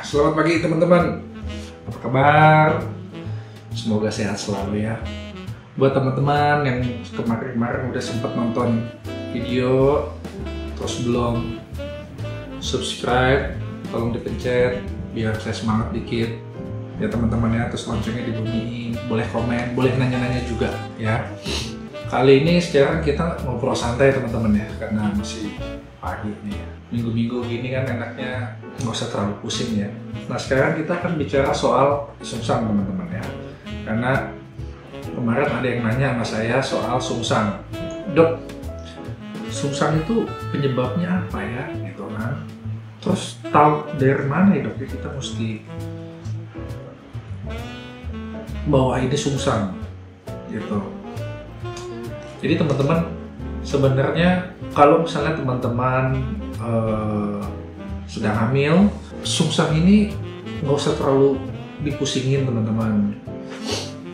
Selamat pagi teman-teman. Apa kabar? Semoga sehat selalu ya. Buat teman-teman yang kemarin udah sempat nonton video terus belum subscribe, tolong dipencet biar saya semangat dikit ya teman-teman ya. Terus loncengnya dibunyiin, boleh komen, boleh nanya-nanya juga ya. Kali ini sekarang kita ngobrol santai teman-teman ya, karena masih pagi nih ya. Minggu-minggu gini kan enaknya nggak usah terlalu pusing ya. Nah sekarang kita akan bicara soal sungsang teman-teman ya. Karena kemarin ada yang nanya sama saya soal sungsang. Dok, sungsang itu penyebabnya apa ya? Gitu kan. Terus tahu dari mana ya dok? Kita mesti bawa ini sungsang gitu. Jadi teman-teman, sebenarnya kalau misalnya teman-teman sedang hamil, sungsang ini nggak usah terlalu dipusingin teman-teman.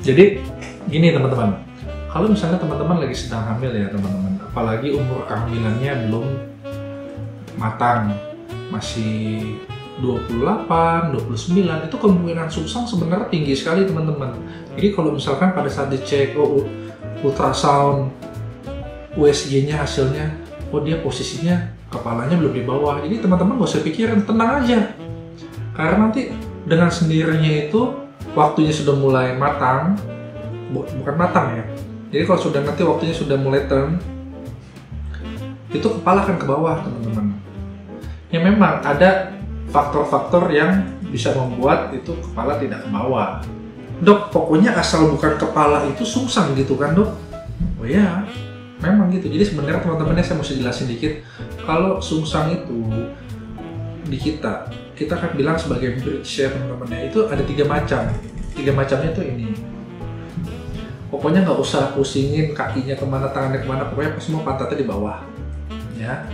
Jadi gini teman-teman, kalau misalnya teman-teman lagi sedang hamil ya teman-teman, apalagi umur kehamilannya belum matang, masih 28, 29, itu kemungkinan sungsang sebenarnya tinggi sekali teman-teman. Jadi kalau misalkan pada saat dicek ultrasound USG-nya hasilnya, oh dia posisinya kepalanya belum di bawah. Jadi teman-teman gak usah pikirin, tenang aja. Karena nanti dengan sendirinya itu waktunya sudah mulai matang, bukan matang ya. Jadi kalau sudah nanti waktunya sudah mulai turn, itu kepala akan ke bawah teman-teman. Ya memang ada faktor-faktor yang bisa membuat itu kepala tidak ke bawah. Dok, pokoknya asal bukan kepala itu sungsang gitu kan dok? Oh ya, memang gitu. Jadi sebenarnya teman-temannya saya mesti jelasin dikit. Kalau sungsang itu di kita akan bilang sebagai bridge ya teman-temannya. Itu ada 3 macam. 3 macamnya itu ini. Pokoknya nggak usah pusingin kakinya kemana, tangannya kemana. Pokoknya semua pantatnya di bawah. Ya,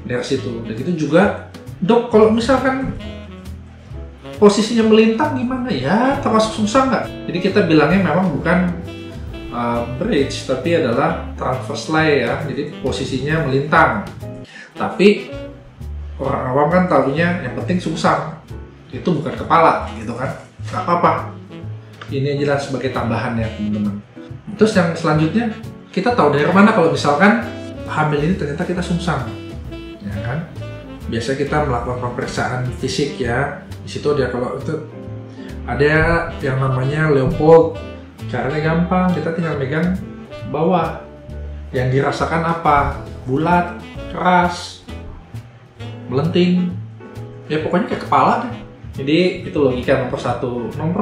dari situ. Dan itu juga, dok kalau misalkan posisinya melintang gimana ya, termasuk sungsang nggak? Jadi kita bilangnya memang bukan bridge, tapi adalah transverse lie ya. Jadi posisinya melintang. Tapi orang awam kan tahunya yang penting sungsang, itu bukan kepala gitu kan? Nggak apa-apa. Ini jelas sebagai tambahan ya teman-teman. Terus yang selanjutnya, kita tahu dari mana kalau misalkan hamil ini ternyata kita sungsang, ya kan? Biasa kita melakukan pemeriksaan fisik ya. Di situ dia kalau itu ada yang namanya Leopold. Caranya gampang, kita tinggal megang bawah. Yang dirasakan apa? Bulat, keras, melenting. Ya pokoknya kayak kepala deh. Jadi itu logika nomor 1. Nomor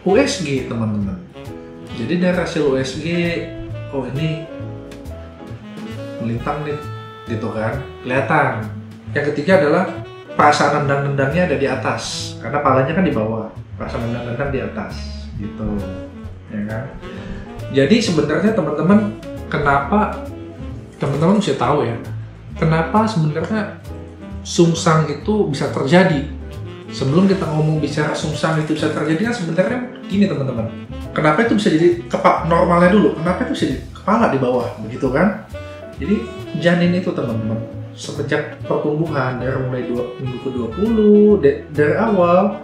2, USG teman-teman. Jadi dari hasil USG, oh ini melintang nih, gitu kan? Kelihatan. Yang ketiga adalah perasaan nendang-nendangnya ada di atas, karena palanya kan di bawah, perasaan nendang-nendang di atas, gitu, ya kan? Jadi sebenarnya teman-teman, kenapa teman-teman mesti tahu ya, kenapa sebenarnya sungsang itu bisa terjadi? Sebelum kita ngomong bicara sungsang itu bisa terjadi kan sebenarnya gini teman-teman, kenapa itu bisa jadi normalnya dulu? Kenapa itu bisa jadi kepala di bawah, begitu kan? Jadi janin itu teman-teman, sejak pertumbuhan dari mulai minggu ke-20 dari awal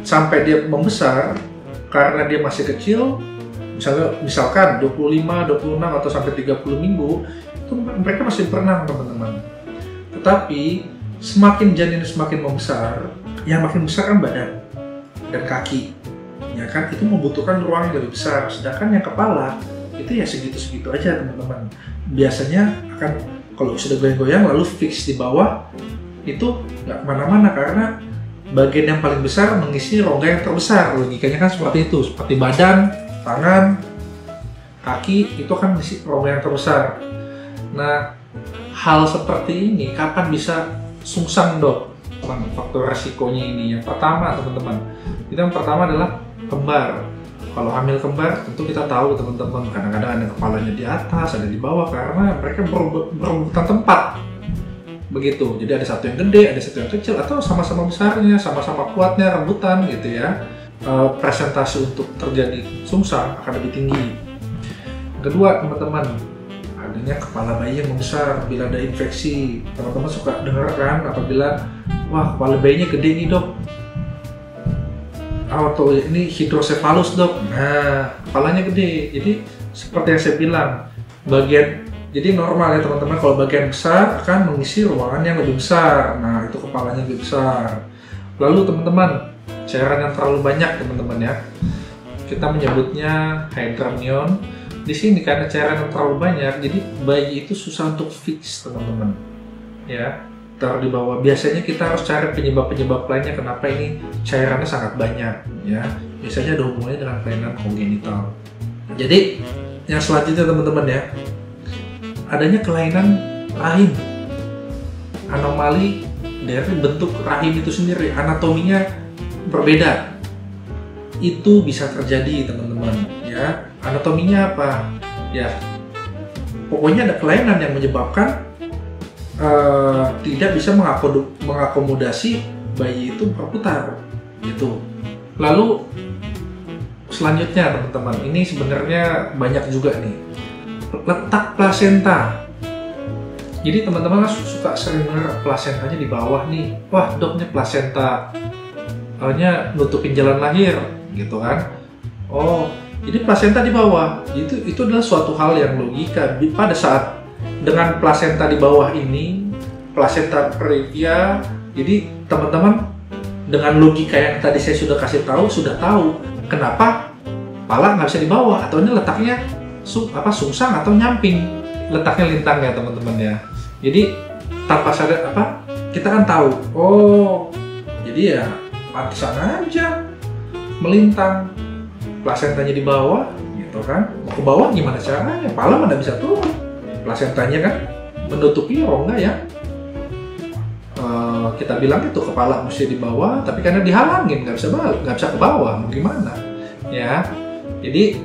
sampai dia membesar, karena dia masih kecil, misalkan 25, 26 atau sampai 30 minggu itu mereka masih berenang teman-teman. Tetapi semakin janin semakin membesar, yang makin besar kan badan dan kaki, ya kan, itu membutuhkan ruang yang lebih besar. Sedangkan yang kepala itu ya segitu-segitu aja teman-teman. Biasanya akan kalau sudah goyang-goyang lalu fix di bawah, itu nggak kemana-mana karena bagian yang paling besar mengisi rongga yang terbesar. Logikanya kan seperti itu, seperti badan, tangan, kaki itu kan mengisi rongga yang terbesar. Nah, hal seperti ini kapan bisa sungsang dok? Faktor resikonya ini yang pertama teman-teman, itu yang pertama adalah kembar. Kalau hamil kembar tentu kita tahu teman-teman, kadang-kadang ada kepalanya di atas, ada di bawah karena mereka berebutan tempat begitu. Jadi ada satu yang gede, ada satu yang kecil, atau sama-sama besarnya, sama-sama kuatnya, rebutan gitu ya. Presentasi untuk terjadi sungsang akan lebih tinggi. Kedua teman-teman, ada namanya kepala bayi yang membesar bila ada infeksi. Teman-teman suka dengar kan apabila wah kepala bayinya gede nih dok, atau ini hidrosefalus dok, nah kepalanya gede. Jadi seperti yang saya bilang, jadi normal ya teman-teman, kalau bagian besar akan mengisi ruangan yang lebih besar, nah itu kepalanya lebih besar. Lalu teman-teman, cairan yang terlalu banyak teman-teman ya, kita menyebutnya hydramnion. Di sini karena cairan yang terlalu banyak, jadi bayi itu susah untuk fix teman-teman. Ya, taruh di bawah. Biasanya kita harus cari penyebab-penyebab lainnya kenapa ini cairannya sangat banyak. Ya, biasanya ada hubungannya dengan kelainan kongenital. Jadi yang selanjutnya teman-teman ya, adanya kelainan rahim, anomali dari bentuk rahim itu sendiri, anatominya berbeda. Itu bisa terjadi teman-teman ya. Anatominya apa ya, pokoknya ada kelainan yang menyebabkan tidak bisa mengakomodasi bayi itu berputar gitu. Lalu selanjutnya teman-teman, ini sebenarnya banyak juga nih, letak plasenta. Jadi teman-teman suka sering dengar plasentanya di bawah nih, wah doknya plasenta hanya nutupin jalan lahir gitu kan. Oh, jadi plasenta di bawah, itu adalah suatu hal yang logika. Pada saat dengan plasenta di bawah ini, plasenta previa, jadi teman-teman dengan logika yang tadi saya sudah kasih tahu, sudah tahu kenapa pala nggak bisa di bawah, atau ini letaknya sungsang atau nyamping, letaknya lintang ya teman-teman ya. Jadi tanpa sadar kita kan tahu, oh jadi ya pantesan aja melintang, plasentanya di bawah gitu kan. Mau ke bawah gimana caranya, pala mana bisa turun, plasentanya kan menutupi rongga ya. Kita bilang itu kepala mesti di bawah, tapi karena dihalangin nggak bisa ke bawah, mau gimana ya. Jadi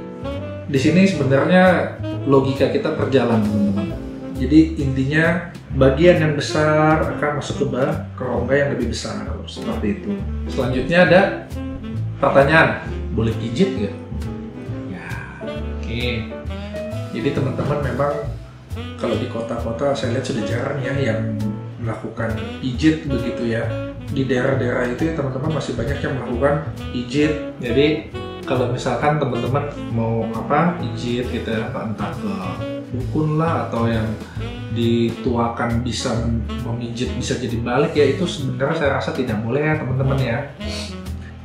di sini sebenarnya logika kita terjalan teman-teman. Jadi intinya bagian yang besar akan masuk ke rongga yang lebih besar, seperti itu. Selanjutnya ada pertanyaan, boleh pijit nggak? Ya, oke. Jadi teman-teman memang kalau di kota-kota saya lihat sudah jarang ya yang melakukan pijit begitu ya. Di daerah-daerah itu ya teman-teman masih banyak yang melakukan pijit. Jadi kalau misalkan teman-teman mau pijit gitu ya, entah ke dukun lah atau yang dituakan bisa memijit bisa jadi balik ya, itu sebenarnya saya rasa tidak boleh ya teman-teman ya.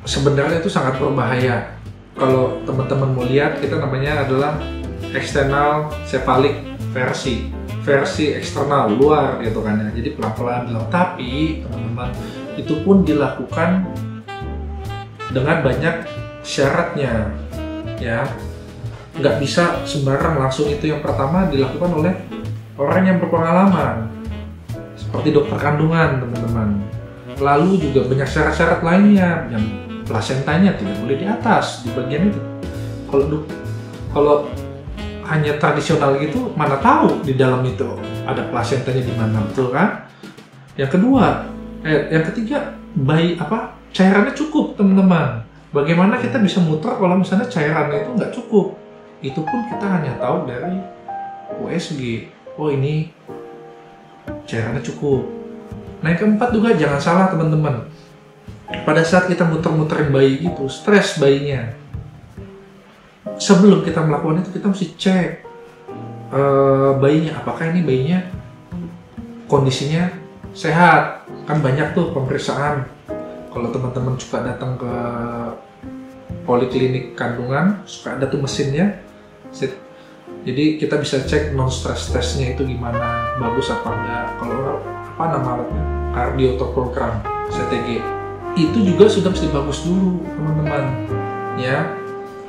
Sebenarnya itu sangat berbahaya. Kalau teman-teman mau lihat, kita namanya adalah external cephalic versi eksternal luar gitu kan ya. Jadi pelan-pelan bilang, tapi teman-teman itu pun dilakukan dengan banyak syaratnya ya. Nggak bisa sembarang langsung. Itu yang pertama dilakukan oleh orang yang berpengalaman seperti dokter kandungan teman-teman. Lalu juga banyak syarat-syarat lainnya, yang plasentanya tidak boleh di atas di bagian itu. Kalau hanya tradisional gitu, mana tahu di dalam itu ada plasentanya di mana, betul kan? Yang ketiga, cairannya cukup teman-teman. Bagaimana kita bisa muter kalau misalnya cairannya itu nggak cukup? Itu pun kita hanya tahu dari USG. Oh ini cairannya cukup. Nah yang keempat juga jangan salah teman-teman. Pada saat kita muter-muterin bayi gitu, stres bayinya. Sebelum kita melakukan itu kita mesti cek bayinya, apakah ini bayinya kondisinya sehat. Kan banyak tuh pemeriksaan. Kalau teman-teman suka datang ke poliklinik kandungan, suka ada tuh mesinnya. Jadi kita bisa cek non-stress testnya itu gimana, bagus apa enggak. Kalau nama alatnya kardiotokogram, CTG, itu juga sudah mesti bagus dulu teman-teman ya.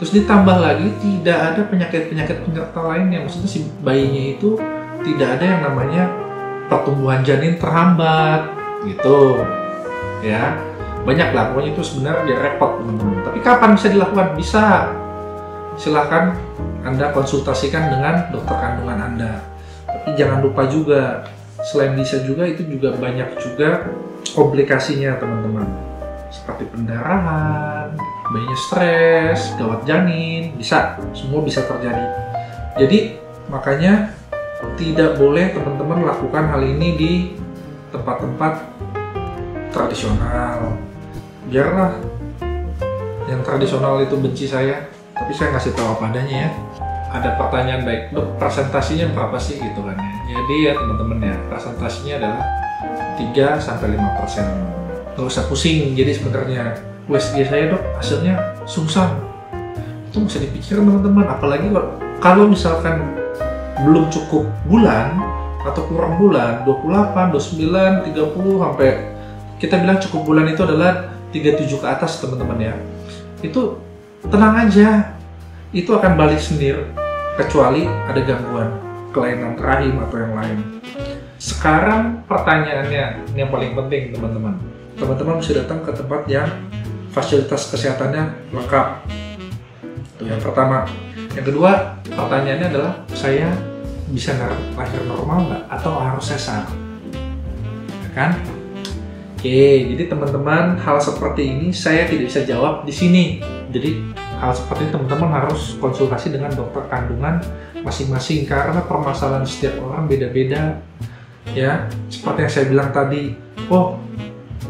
Terus ditambah lagi tidak ada penyakit-penyakit penyerta lainnya, maksudnya si bayinya itu tidak ada yang namanya pertumbuhan janin terhambat gitu ya. Banyak lah pokoknya, itu sebenarnya dia repot teman-teman. Tapi kapan bisa dilakukan? Bisa. Silahkan Anda konsultasikan dengan dokter kandungan Anda. Tapi jangan lupa juga, selain bisa juga, itu juga banyak juga komplikasinya teman-teman. Seperti pendarahan, bayinya stres, gawat janin, semua bisa terjadi. Jadi makanya tidak boleh teman-teman lakukan hal ini di tempat-tempat tradisional. Biarlah yang tradisional itu benci saya, tapi saya ngasih tahu apa adanya ya. Ada pertanyaan baik, dok presentasinya berapa sih gitu kan ya. Jadi ya teman-teman ya, presentasinya adalah 3-5%. Nggak usah pusing, jadi sebenarnya USG saya dok hasilnya sungsang. Itu bisa dipikirkan teman-teman, apalagi kalau misalkan belum cukup bulan atau kurang bulan, 28, 29, 30 sampai kita bilang cukup bulan itu adalah 37 ke atas teman-teman ya. Itu tenang aja, itu akan balik sendiri kecuali ada gangguan kelainan rahim atau yang lain. Sekarang pertanyaannya yang paling penting teman-teman, teman-teman bisa datang ke tempat yang fasilitas kesehatannya lengkap. Itu yang pertama. Yang kedua, pertanyaannya adalah saya bisa lahir normal nggak atau harus sesar? Ya kan? Oke, jadi teman-teman hal seperti ini saya tidak bisa jawab di sini. Jadi hal seperti ini teman-teman harus konsultasi dengan dokter kandungan masing-masing karena permasalahan setiap orang beda-beda. Ya, seperti yang saya bilang tadi, oh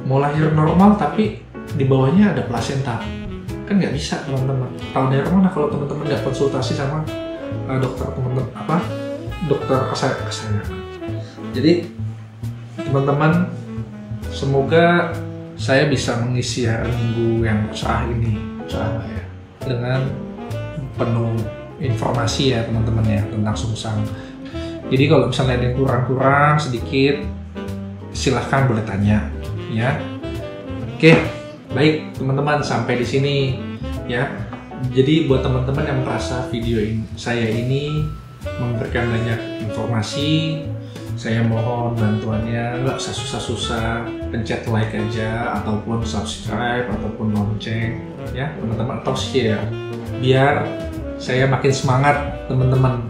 mau lahir normal tapi di bawahnya ada plasenta, kan nggak bisa teman-teman. Tahu dari mana kalau teman-teman nggak konsultasi sama dokter dokter kesayangan. Jadi teman-teman, semoga saya bisa mengisi hari Minggu yang cerah ini, ya, dengan penuh informasi ya teman-teman ya tentang sungsang. Jadi kalau misalnya ada yang kurang-kurang sedikit, silahkan boleh tanya ya. Oke, baik teman-teman, sampai di sini ya. Jadi buat teman-teman yang merasa video saya ini memberikan banyak informasi, saya mohon bantuannya, nggak usah susah-susah, pencet like aja ataupun subscribe ataupun lonceng ya teman-teman, atau share biar saya makin semangat teman-teman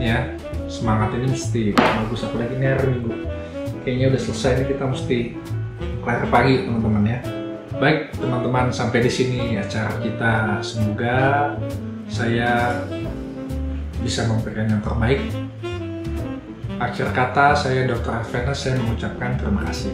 ya. Semangat ini mesti bagus, apalagi ini hari Minggu kayaknya udah selesai nih, kita mesti kelar pagi teman-teman ya. Baik teman-teman, sampai di sini acara kita. Semoga saya bisa memberikan yang terbaik. Akhir kata saya Dr. Arvenas, saya mengucapkan terima kasih.